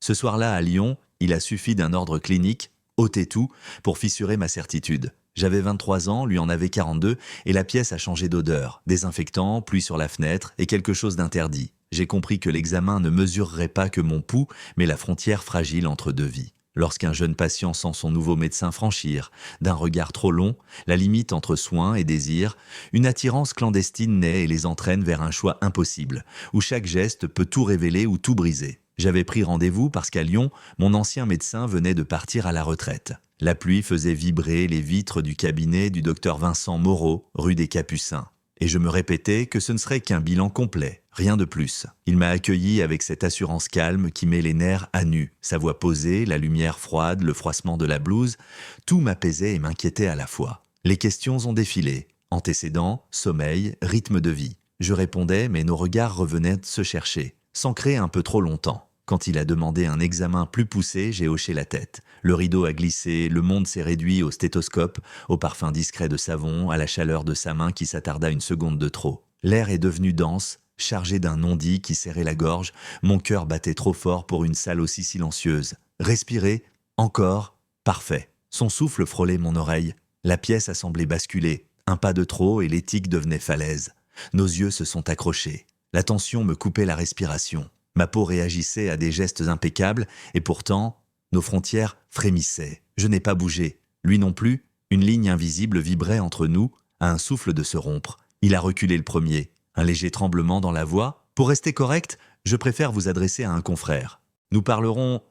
Ce soir-là, à Lyon, il a suffi d'un ordre clinique, ôtez tout, pour fissurer ma certitude. J'avais 23 ans, lui en avait 42, et la pièce a changé d'odeur. Désinfectant, pluie sur la fenêtre, et quelque chose d'interdit. J'ai compris que l'examen ne mesurerait pas que mon pouls, mais la frontière fragile entre deux vies. Lorsqu'un jeune patient sent son nouveau médecin franchir, d'un regard trop long, la limite entre soins et désir, une attirance clandestine naît et les entraîne vers un choix impossible, où chaque geste peut tout révéler ou tout briser. J'avais pris rendez-vous parce qu'à Lyon, mon ancien médecin venait de partir à la retraite. La pluie faisait vibrer les vitres du cabinet du docteur Vincent Moreau, rue des Capucins. Et je me répétais que ce ne serait qu'un bilan complet, rien de plus. Il m'a accueilli avec cette assurance calme qui met les nerfs à nu. Sa voix posée, la lumière froide, le froissement de la blouse, tout m'apaisait et m'inquiétait à la fois. Les questions ont défilé. Antécédents, sommeil, rythme de vie. Je répondais, mais nos regards revenaient se chercher, s'ancrer un peu trop longtemps. Quand il a demandé un examen plus poussé, j'ai hoché la tête. Le rideau a glissé, le monde s'est réduit au stéthoscope, au parfum discret de savon, à la chaleur de sa main qui s'attarda une seconde de trop. L'air est devenu dense, chargé d'un non-dit qui serrait la gorge. Mon cœur battait trop fort pour une salle aussi silencieuse. Respirer, encore, parfait. Son souffle frôlait mon oreille. La pièce a semblé basculer. Un pas de trop et l'éthique devenait falaise. Nos yeux se sont accrochés. La tension me coupait la respiration. Ma peau réagissait à des gestes impeccables et pourtant, nos frontières frémissaient. Je n'ai pas bougé. Lui non plus. Une ligne invisible vibrait entre nous, à un souffle de se rompre. Il a reculé le premier. Un léger tremblement dans la voix. Pour rester correct, je préfère vous adresser à un confrère. Nous parlerons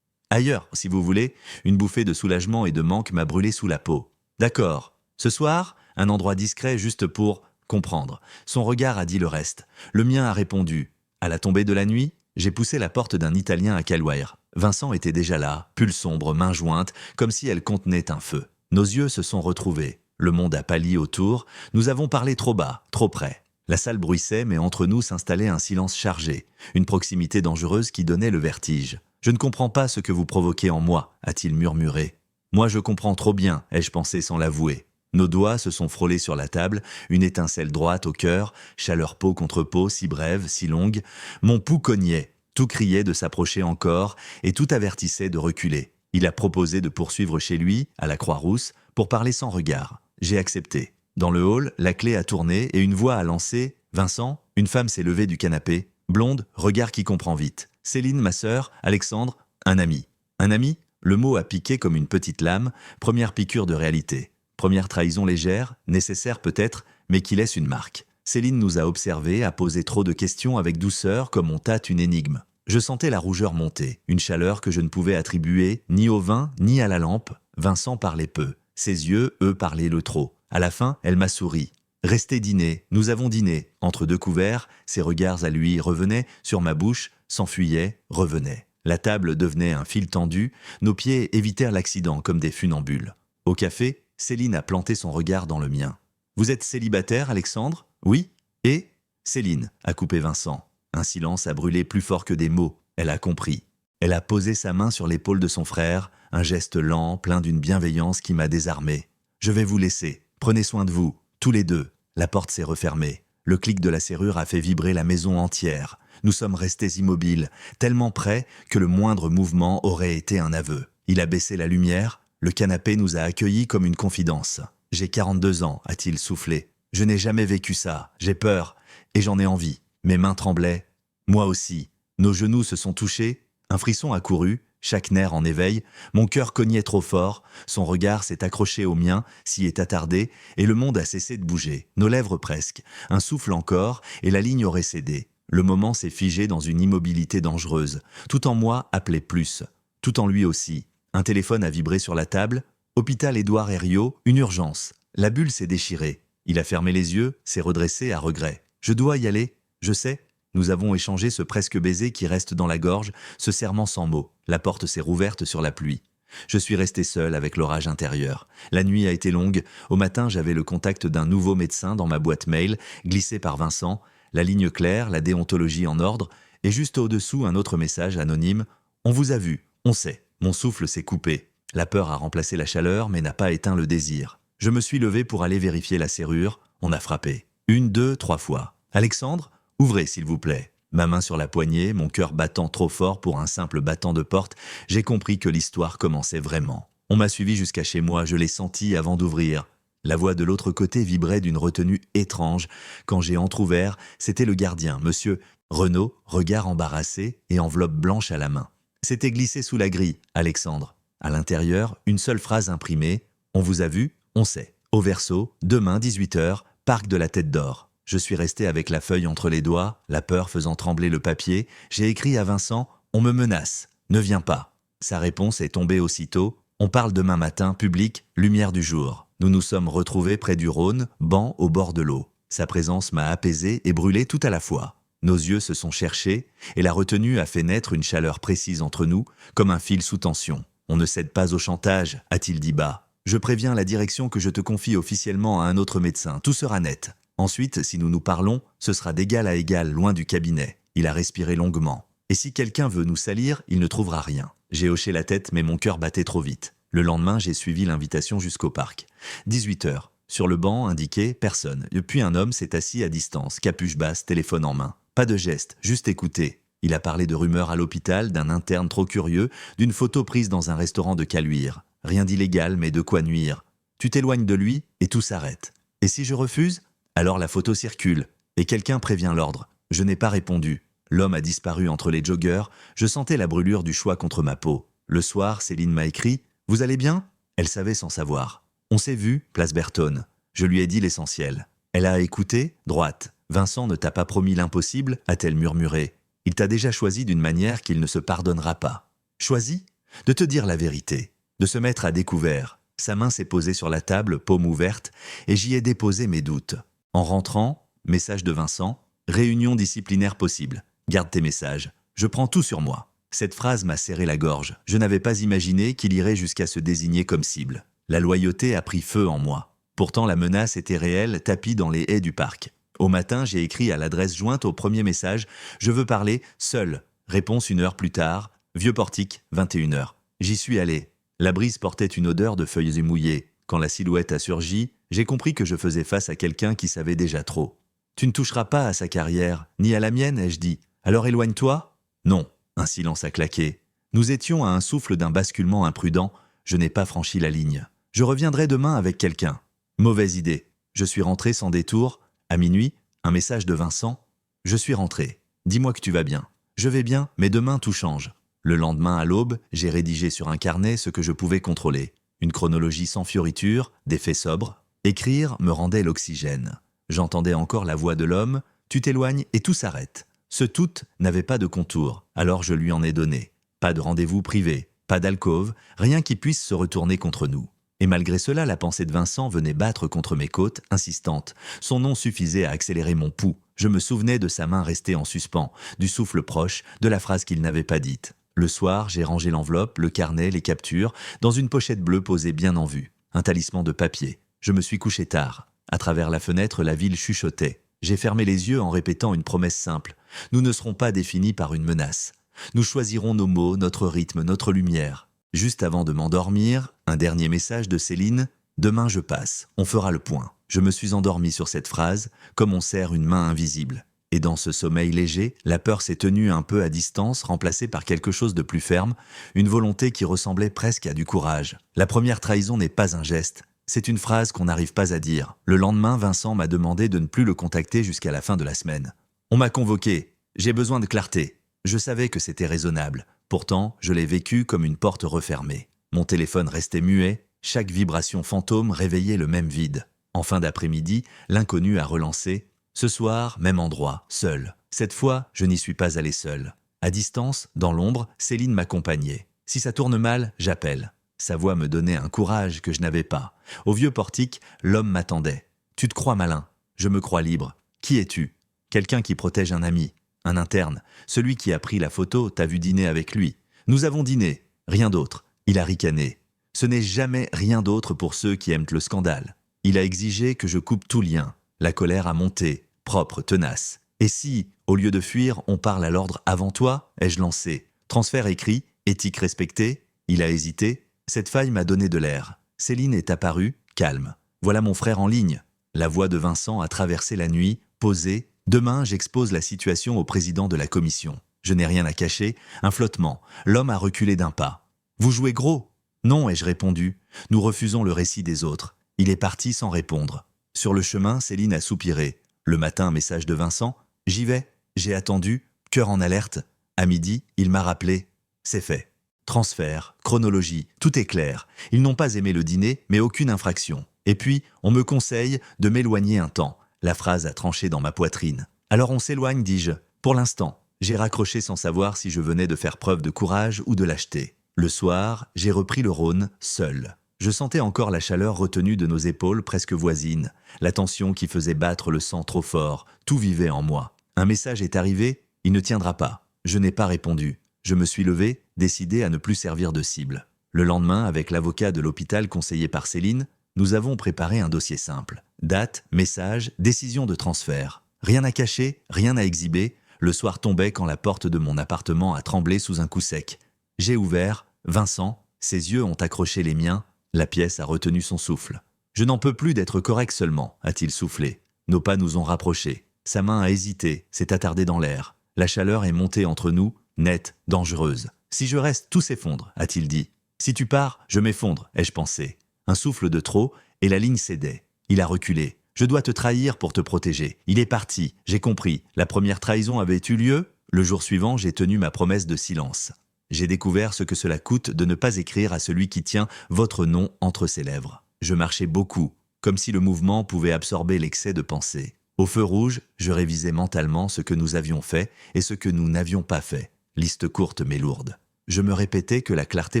ailleurs, si vous voulez. Une bouffée de soulagement et de manque m'a brûlé sous la peau. D'accord. Ce soir, un endroit discret juste pour comprendre. Son regard a dit le reste. Le mien a répondu. À la tombée de la nuit, j'ai poussé la porte d'un Italien à Calouaire. Vincent était déjà là, pull sombre, main jointe, comme si elle contenait un feu. Nos yeux se sont retrouvés. Le monde a pâli autour. Nous avons parlé trop bas, trop près. La salle bruissait, mais entre nous s'installait un silence chargé, une proximité dangereuse qui donnait le vertige. « Je ne comprends pas ce que vous provoquez en moi », a-t-il murmuré. « Moi je comprends trop bien », ai-je pensé sans l'avouer. Nos doigts se sont frôlés sur la table, une étincelle droite au cœur, chaleur peau contre peau, si brève, si longue. Mon pouls cognait, tout criait de s'approcher encore et tout avertissait de reculer. Il a proposé de poursuivre chez lui, à la Croix-Rousse, pour parler sans regard. J'ai accepté. Dans le hall, la clé a tourné et une voix a lancé « Vincent ?» Une femme s'est levée du canapé. Blonde, regard qui comprend vite. Céline, ma sœur, Alexandre, un ami. Un ami ? Le mot a piqué comme une petite lame, première piqûre de réalité. Première trahison légère, nécessaire peut-être, mais qui laisse une marque. Céline nous a observés, a posé trop de questions avec douceur comme on tâte une énigme. Je sentais la rougeur monter, une chaleur que je ne pouvais attribuer ni au vin ni à la lampe. Vincent parlait peu. Ses yeux, eux, parlaient le trop. À la fin, elle m'a souri. Restez dîner, nous avons dîné. Entre deux couverts, ses regards à lui revenaient, sur ma bouche, s'enfuyaient, revenaient. La table devenait un fil tendu, nos pieds évitèrent l'accident comme des funambules. Au café, Céline a planté son regard dans le mien. « Vous êtes célibataire, Alexandre ?»« Oui. »« Et ?» Céline, a coupé Vincent. Un silence a brûlé plus fort que des mots. Elle a compris. Elle a posé sa main sur l'épaule de son frère, un geste lent, plein d'une bienveillance qui m'a désarmé. « Je vais vous laisser. Prenez soin de vous, tous les deux. » La porte s'est refermée. Le clic de la serrure a fait vibrer la maison entière. Nous sommes restés immobiles, tellement près que le moindre mouvement aurait été un aveu. Il a baissé la lumière. Le canapé nous a accueillis comme une confidence. « J'ai 42 ans, a-t-il soufflé. Je n'ai jamais vécu ça. J'ai peur. Et j'en ai envie. » Mes mains tremblaient. Moi aussi. Nos genoux se sont touchés. Un frisson a couru, chaque nerf en éveil. Mon cœur cognait trop fort. Son regard s'est accroché au mien, s'y est attardé, et le monde a cessé de bouger. Nos lèvres presque. Un souffle encore, et la ligne aurait cédé. Le moment s'est figé dans une immobilité dangereuse. Tout en moi appelait plus. Tout en lui aussi. Un téléphone a vibré sur la table. Hôpital Édouard Herriot, une urgence. La bulle s'est déchirée. Il a fermé les yeux, s'est redressé à regret. Je dois y aller, je sais. Nous avons échangé ce presque baiser qui reste dans la gorge, ce serment sans mots. La porte s'est rouverte sur la pluie. Je suis resté seul avec l'orage intérieur. La nuit a été longue. Au matin, j'avais le contact d'un nouveau médecin dans ma boîte mail, glissé par Vincent. La ligne claire, la déontologie en ordre. Et juste au-dessous, un autre message anonyme. « On vous a vu, on sait. » Mon souffle s'est coupé. La peur a remplacé la chaleur, mais n'a pas éteint le désir. Je me suis levé pour aller vérifier la serrure. On a frappé. 1, 2, 3 fois. « Alexandre, ouvrez s'il vous plaît. » Ma main sur la poignée, mon cœur battant trop fort pour un simple battant de porte, j'ai compris que l'histoire commençait vraiment. On m'a suivi jusqu'à chez moi, je l'ai senti avant d'ouvrir. La voix de l'autre côté vibrait d'une retenue étrange. Quand j'ai entr'ouvert, c'était le gardien, monsieur Renaud, regard embarrassé et enveloppe blanche à la main. C'était glissé sous la grille, Alexandre. À l'intérieur, une seule phrase imprimée. On vous a vu, on sait. Au verso, demain 18h, parc de la Tête d'Or. Je suis resté avec la feuille entre les doigts, la peur faisant trembler le papier. J'ai écrit à Vincent, on me menace, ne viens pas. Sa réponse est tombée aussitôt. On parle demain matin, public, lumière du jour. Nous nous sommes retrouvés près du Rhône, banc au bord de l'eau. Sa présence m'a apaisé et brûlé tout à la fois. Nos yeux se sont cherchés et la retenue a fait naître une chaleur précise entre nous, comme un fil sous tension. On ne cède pas au chantage, a-t-il dit bas. Je préviens la direction que je te confie officiellement à un autre médecin. Tout sera net. Ensuite, si nous nous parlons, ce sera d'égal à égal, loin du cabinet. Il a respiré longuement. Et si quelqu'un veut nous salir, il ne trouvera rien. J'ai hoché la tête, mais mon cœur battait trop vite. Le lendemain, j'ai suivi l'invitation jusqu'au parc. 18h. Sur le banc indiqué, personne. Puis un homme s'est assis à distance, capuche basse, téléphone en main. Pas de geste, juste écouter. Il a parlé de rumeurs à l'hôpital, d'un interne trop curieux, d'une photo prise dans un restaurant de Caluire. Rien d'illégal, mais de quoi nuire. Tu t'éloignes de lui et tout s'arrête. Et si je refuse ? Alors la photo circule. Et quelqu'un prévient l'ordre. Je n'ai pas répondu. L'homme a disparu entre les joggeurs. Je sentais la brûlure du choix contre ma peau. Le soir, Céline m'a écrit « Vous allez bien ?» Elle savait sans savoir. On s'est vu, place Bertone. Je lui ai dit l'essentiel. Elle a écouté, droite. Vincent ne t'a pas promis l'impossible, a-t-elle murmuré. Il t'a déjà choisi d'une manière qu'il ne se pardonnera pas. Choisi ? De te dire la vérité. De se mettre à découvert. Sa main s'est posée sur la table, paume ouverte, et j'y ai déposé mes doutes. En rentrant, message de Vincent, réunion disciplinaire possible. Garde tes messages. Je prends tout sur moi. Cette phrase m'a serré la gorge. Je n'avais pas imaginé qu'il irait jusqu'à se désigner comme cible. La loyauté a pris feu en moi. Pourtant, la menace était réelle, tapie dans les haies du parc. Au matin, j'ai écrit à l'adresse jointe au premier message « Je veux parler, seul ». Réponse 1 heure plus tard, Vieux Portique, 21h. J'y suis allé. La brise portait une odeur de feuilles mouillées. Quand la silhouette a surgi, j'ai compris que je faisais face à quelqu'un qui savait déjà trop. « Tu ne toucheras pas à sa carrière, ni à la mienne », ai-je dit. « Alors éloigne-toi » ? Non. Un silence a claqué. Nous étions à un souffle d'un basculement imprudent. Je n'ai pas franchi la ligne. Je reviendrai demain avec quelqu'un. Mauvaise idée. Je suis rentré sans détour. À minuit, un message de Vincent. Je suis rentré. Dis-moi que tu vas bien. Je vais bien, mais demain tout change. Le lendemain à l'aube, j'ai rédigé sur un carnet ce que je pouvais contrôler. Une chronologie sans fioriture, des faits sobres. Écrire me rendait l'oxygène. J'entendais encore la voix de l'homme. Tu t'éloignes et tout s'arrête. Ce tout n'avait pas de contour, alors je lui en ai donné. Pas de rendez-vous privé, pas d'alcôve, rien qui puisse se retourner contre nous. Et malgré cela, la pensée de Vincent venait battre contre mes côtes, insistante. Son nom suffisait à accélérer mon pouls. Je me souvenais de sa main restée en suspens, du souffle proche, de la phrase qu'il n'avait pas dite. Le soir, j'ai rangé l'enveloppe, le carnet, les captures, dans une pochette bleue posée bien en vue. Un talisman de papier. Je me suis couché tard. À travers la fenêtre, la ville chuchotait. J'ai fermé les yeux en répétant une promesse simple. Nous ne serons pas définis par une menace. Nous choisirons nos mots, notre rythme, notre lumière. Juste avant de m'endormir, un dernier message de Céline. Demain je passe, on fera le point. Je me suis endormi sur cette phrase, comme on serre une main invisible. Et dans ce sommeil léger, la peur s'est tenue un peu à distance, remplacée par quelque chose de plus ferme, une volonté qui ressemblait presque à du courage. La première trahison n'est pas un geste. C'est une phrase qu'on n'arrive pas à dire. Le lendemain, Vincent m'a demandé de ne plus le contacter jusqu'à la fin de la semaine. On m'a convoqué. J'ai besoin de clarté. Je savais que c'était raisonnable. Pourtant, je l'ai vécu comme une porte refermée. Mon téléphone restait muet. Chaque vibration fantôme réveillait le même vide. En fin d'après-midi, l'inconnu a relancé. Ce soir, même endroit, seul. Cette fois, je n'y suis pas allé seul. À distance, dans l'ombre, Céline m'accompagnait. Si ça tourne mal, j'appelle. Sa voix me donnait un courage que je n'avais pas. Au vieux portique, l'homme m'attendait. « Tu te crois malin ? Je me crois libre. Qui es-tu ? Quelqu'un qui protège un ami. Un interne. Celui qui a pris la photo, t'a vu dîner avec lui. Nous avons dîné. Rien d'autre. » Il a ricané. « Ce n'est jamais rien d'autre pour ceux qui aiment le scandale. » Il a exigé que je coupe tout lien. La colère a monté, propre, tenace. « Et si, au lieu de fuir, on parle à l'ordre avant toi ?» ai-je lancé. Transfert écrit, éthique respectée. Il a hésité. Cette faille m'a donné de l'air. Céline est apparue, calme. Voilà mon frère en ligne. La voix de Vincent a traversé la nuit, posée, Demain, j'expose la situation au président de la commission. Je n'ai rien à cacher, un flottement. L'homme a reculé d'un pas. Vous jouez gros? Non, ai-je répondu. Nous refusons le récit des autres. Il est parti sans répondre. Sur le chemin, Céline a soupiré. Le matin, un message de Vincent. J'y vais. J'ai attendu, cœur en alerte. À midi, il m'a rappelé. C'est fait. Transfert, chronologie, tout est clair. Ils n'ont pas aimé le dîner, mais aucune infraction. Et puis, on me conseille de m'éloigner un temps. La phrase a tranché dans ma poitrine. Alors on s'éloigne, dis-je. Pour l'instant, j'ai raccroché sans savoir si je venais de faire preuve de courage ou de lâcheté. Le soir, j'ai repris le Rhône, seul. Je sentais encore la chaleur retenue de nos épaules presque voisines, la tension qui faisait battre le sang trop fort, tout vivait en moi. Un message est arrivé, il ne tiendra pas. Je n'ai pas répondu. Je me suis levé, décidé à ne plus servir de cible. Le lendemain, avec l'avocat de l'hôpital conseillé par Céline, nous avons préparé un dossier simple. Date, message, décision de transfert. Rien à cacher, rien à exhiber. Le soir tombait quand la porte de mon appartement a tremblé sous un coup sec. J'ai ouvert, Vincent, ses yeux ont accroché les miens, la pièce a retenu son souffle. Je n'en peux plus d'être correct seulement, a-t-il soufflé. Nos pas nous ont rapprochés. Sa main a hésité, s'est attardée dans l'air. La chaleur est montée entre nous, nette, dangereuse. Si je reste, tout s'effondre, a-t-il dit. Si tu pars, je m'effondre, ai-je pensé. Un souffle de trop, et la ligne cédait. Il a reculé. Je dois te trahir pour te protéger. Il est parti, j'ai compris. La première trahison avait eu lieu. Le jour suivant, j'ai tenu ma promesse de silence. J'ai découvert ce que cela coûte de ne pas écrire à celui qui tient votre nom entre ses lèvres. Je marchais beaucoup, comme si le mouvement pouvait absorber l'excès de pensée. Au feu rouge, je révisais mentalement ce que nous avions fait et ce que nous n'avions pas fait. Liste courte mais lourde. Je me répétais que la clarté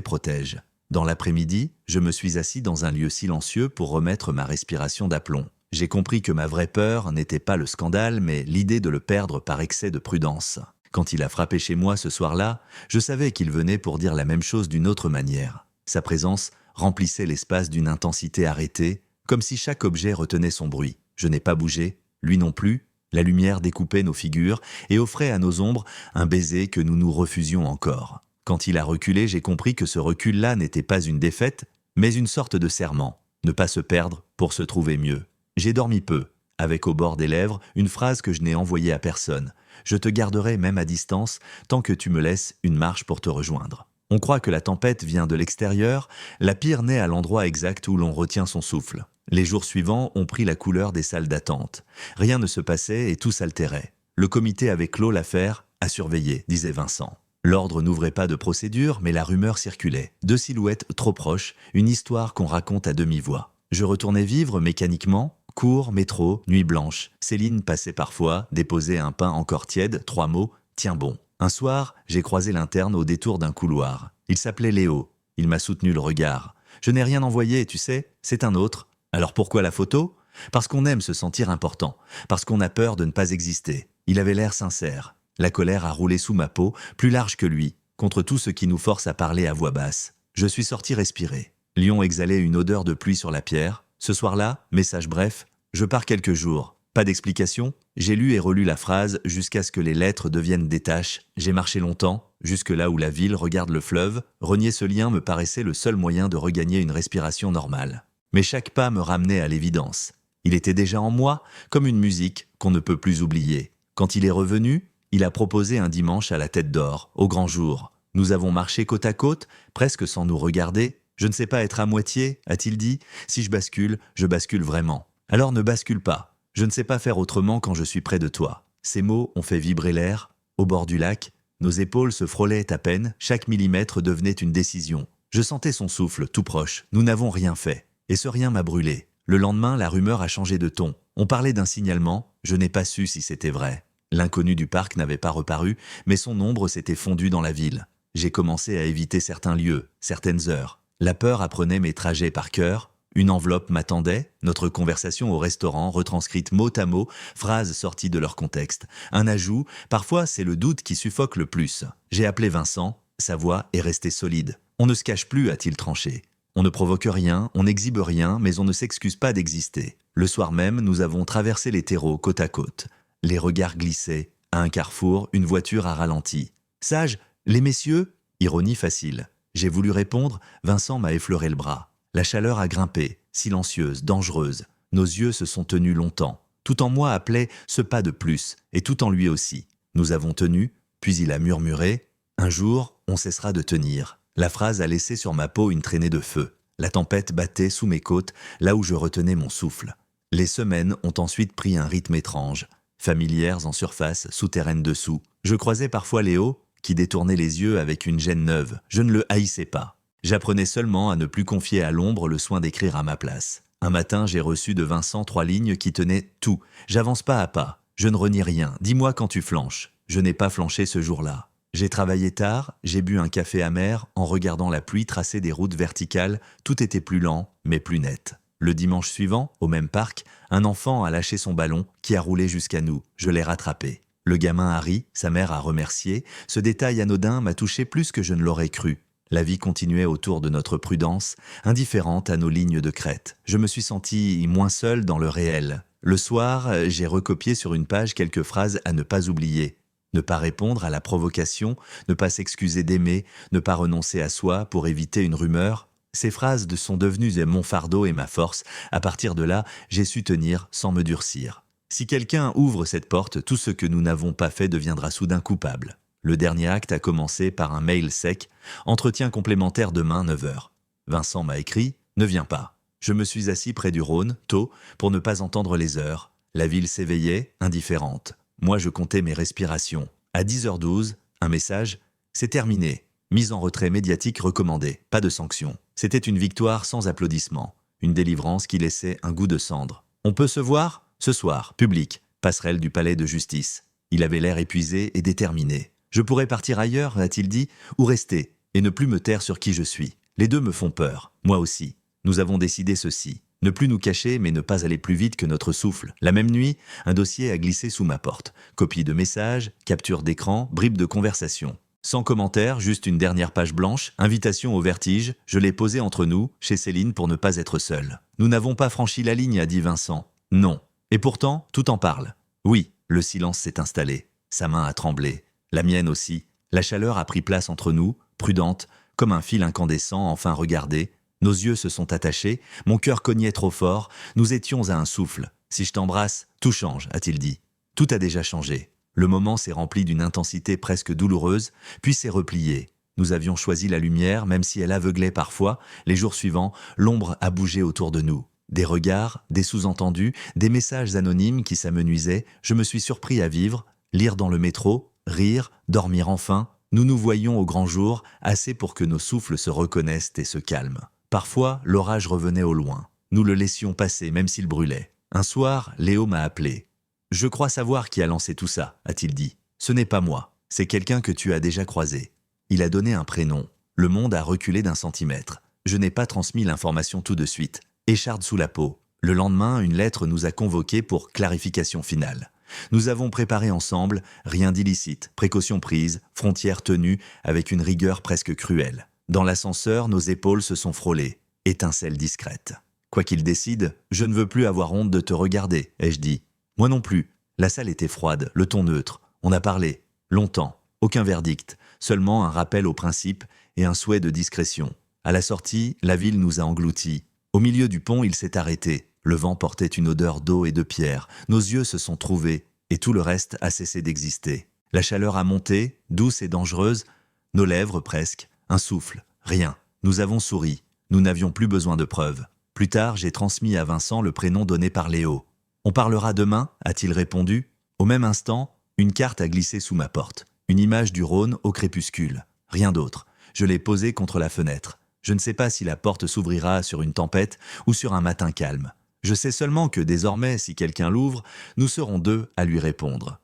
protège. Dans l'après-midi, je me suis assis dans un lieu silencieux pour remettre ma respiration d'aplomb. J'ai compris que ma vraie peur n'était pas le scandale, mais l'idée de le perdre par excès de prudence. Quand il a frappé chez moi ce soir-là, je savais qu'il venait pour dire la même chose d'une autre manière. Sa présence remplissait l'espace d'une intensité arrêtée, comme si chaque objet retenait son bruit. Je n'ai pas bougé, lui non plus. La lumière découpait nos figures et offrait à nos ombres un baiser que nous nous refusions encore. Quand il a reculé, j'ai compris que ce recul-là n'était pas une défaite, mais une sorte de serment. Ne pas se perdre pour se trouver mieux. J'ai dormi peu, avec au bord des lèvres une phrase que je n'ai envoyée à personne. Je te garderai même à distance tant que tu me laisses une marche pour te rejoindre. On croit que la tempête vient de l'extérieur, la pire naît à l'endroit exact où l'on retient son souffle. Les jours suivants ont pris la couleur des salles d'attente. Rien ne se passait et tout s'altérait. Le comité avait clos l'affaire, à surveiller, disait Vincent. L'ordre n'ouvrait pas de procédure, mais la rumeur circulait. Deux silhouettes trop proches, une histoire qu'on raconte à demi-voix. Je retournais vivre mécaniquement. Cours, métro, nuit blanche. Céline passait parfois, déposait un pain encore tiède, 3 mots, tiens bon. Un soir, j'ai croisé l'interne au détour d'un couloir. Il s'appelait Léo. Il m'a soutenu le regard. Je n'ai rien envoyé, tu sais, c'est un autre. Alors pourquoi la photo? Parce qu'on aime se sentir important, parce qu'on a peur de ne pas exister. Il avait l'air sincère. La colère a roulé sous ma peau, plus large que lui, contre tout ce qui nous force à parler à voix basse. Je suis sorti respirer. Lyon exhalait une odeur de pluie sur la pierre. Ce soir-là, message bref, je pars quelques jours. Pas d'explication. J'ai lu et relu la phrase jusqu'à ce que les lettres deviennent des taches. J'ai marché longtemps, jusque là où la ville regarde le fleuve. Renier ce lien me paraissait le seul moyen de regagner une respiration normale. Mais chaque pas me ramenait à l'évidence. Il était déjà en moi, comme une musique qu'on ne peut plus oublier. Quand il est revenu, il a proposé un dimanche à la Tête d'Or, au grand jour. Nous avons marché côte à côte, presque sans nous regarder. Je ne sais pas être à moitié, a-t-il dit. Si je bascule vraiment. Alors ne bascule pas. Je ne sais pas faire autrement quand je suis près de toi. Ces mots ont fait vibrer l'air. Au bord du lac, nos épaules se frôlaient à peine. Chaque millimètre devenait une décision. Je sentais son souffle, tout proche. Nous n'avons rien fait. Et ce rien m'a brûlé. Le lendemain, la rumeur a changé de ton. On parlait d'un signalement. Je n'ai pas su si c'était vrai. L'inconnu du parc n'avait pas reparu, mais son ombre s'était fondue dans la ville. J'ai commencé à éviter certains lieux, certaines heures. La peur apprenait mes trajets par cœur. Une enveloppe m'attendait, notre conversation au restaurant retranscrite mot à mot, phrases sorties de leur contexte. Un ajout, parfois c'est le doute qui suffoque le plus. J'ai appelé Vincent, sa voix est restée solide. On ne se cache plus, a-t-il tranché. On ne provoque rien, on n'exhibe rien, mais on ne s'excuse pas d'exister. Le soir même, nous avons traversé les terreaux côte à côte. Les regards glissaient. À un carrefour, une voiture a ralenti. Sage, les messieurs? Ironie facile. J'ai voulu répondre, Vincent m'a effleuré le bras. La chaleur a grimpé, silencieuse, dangereuse. Nos yeux se sont tenus longtemps. Tout en moi appelait ce pas de plus, et tout en lui aussi. Nous avons tenu, puis il a murmuré « Un jour, on cessera de tenir ». La phrase a laissé sur ma peau une traînée de feu. La tempête battait sous mes côtes, là où je retenais mon souffle. Les semaines ont ensuite pris un rythme étrange. Familières en surface, souterraines dessous. Je croisais parfois Léo, qui détournait les yeux avec une gêne neuve. Je ne le haïssais pas. J'apprenais seulement à ne plus confier à l'ombre le soin d'écrire à ma place. Un matin, j'ai reçu de Vincent 3 lignes qui tenaient tout. J'avance pas à pas. Je ne renie rien. Dis-moi quand tu flanches. Je n'ai pas flanché ce jour-là. J'ai travaillé tard, j'ai bu un café amer, en regardant la pluie tracer des routes verticales, tout était plus lent, mais plus net. Le dimanche suivant, au même parc, un enfant a lâché son ballon, qui a roulé jusqu'à nous. Je l'ai rattrapé. Le gamin a ri, sa mère a remercié. Ce détail anodin m'a touché plus que je ne l'aurais cru. La vie continuait autour de notre prudence, indifférente à nos lignes de crête. Je me suis senti moins seul dans le réel. Le soir, j'ai recopié sur une page quelques phrases à ne pas oublier. Ne pas répondre à la provocation, ne pas s'excuser d'aimer, ne pas renoncer à soi pour éviter une rumeur. Ces phrases sont devenues mon fardeau et ma force. À partir de là, j'ai su tenir sans me durcir. Si quelqu'un ouvre cette porte, tout ce que nous n'avons pas fait deviendra soudain coupable. Le dernier acte a commencé par un mail sec. Entretien complémentaire demain, 9h. Vincent m'a écrit « Ne viens pas ». Je me suis assis près du Rhône, tôt, pour ne pas entendre les heures. La ville s'éveillait, indifférente. Moi, je comptais mes respirations. À 10h12, un message « C'est terminé. Mise en retrait médiatique recommandée. Pas de sanction ». C'était une victoire sans applaudissements. Une délivrance qui laissait un goût de cendre. « On peut se voir ? Ce soir, public. Passerelle du palais de justice. » Il avait l'air épuisé et déterminé. « Je pourrais partir ailleurs, a-t-il dit, ou rester, et ne plus me taire sur qui je suis. Les deux me font peur. Moi aussi. Nous avons décidé ceci. Ne plus nous cacher, mais ne pas aller plus vite que notre souffle. La même nuit, un dossier a glissé sous ma porte. Copie de messages, capture d'écran, bribes de conversation. Sans commentaire, juste une dernière page blanche, invitation au vertige, je l'ai posée entre nous, chez Céline pour ne pas être seul. Nous n'avons pas franchi la ligne, a dit Vincent. Non. Et pourtant, tout en parle. Oui, le silence s'est installé. Sa main a tremblé. La mienne aussi. La chaleur a pris place entre nous, prudente, comme un fil incandescent enfin regardé. Nos yeux se sont attachés, mon cœur cognait trop fort, nous étions à un souffle. Si je t'embrasse, tout change, a-t-il dit. Tout a déjà changé. Le moment s'est rempli d'une intensité presque douloureuse, puis s'est replié. Nous avions choisi la lumière, même si elle aveuglait parfois. Les jours suivants, l'ombre a bougé autour de nous. Des regards, des sous-entendus, des messages anonymes qui s'amenuisaient. Je me suis surpris à vivre, lire dans le métro, rire, dormir enfin. Nous nous voyions au grand jour, assez pour que nos souffles se reconnaissent et se calment. Parfois, l'orage revenait au loin. Nous le laissions passer, même s'il brûlait. Un soir, Léo m'a appelé. « Je crois savoir qui a lancé tout ça », a-t-il dit. « Ce n'est pas moi, c'est quelqu'un que tu as déjà croisé. » Il a donné un prénom. Le monde a reculé d'1 centimètre. Je n'ai pas transmis l'information tout de suite. Écharde sous la peau. Le lendemain, une lettre nous a convoqués pour clarification finale. Nous avons préparé ensemble, rien d'illicite, précautions prises, frontières tenues, avec une rigueur presque cruelle. Dans l'ascenseur, nos épaules se sont frôlées. Étincelle discrète. Quoi qu'il décide, je ne veux plus avoir honte de te regarder, ai-je dit. Moi non plus. La salle était froide, le ton neutre. On a parlé. Longtemps. Aucun verdict. Seulement un rappel aux principes et un souhait de discrétion. À la sortie, la ville nous a engloutis. Au milieu du pont, il s'est arrêté. Le vent portait une odeur d'eau et de pierre. Nos yeux se sont trouvés et tout le reste a cessé d'exister. La chaleur a monté, douce et dangereuse. Nos lèvres presque. Un souffle, rien. Nous avons souri. Nous n'avions plus besoin de preuves. Plus tard, j'ai transmis à Vincent le prénom donné par Léo. « On parlera demain » a-t-il répondu. Au même instant, une carte a glissé sous ma porte. Une image du Rhône au crépuscule. Rien d'autre. Je l'ai posée contre la fenêtre. Je ne sais pas si la porte s'ouvrira sur une tempête ou sur un matin calme. Je sais seulement que désormais, si quelqu'un l'ouvre, nous serons deux à lui répondre.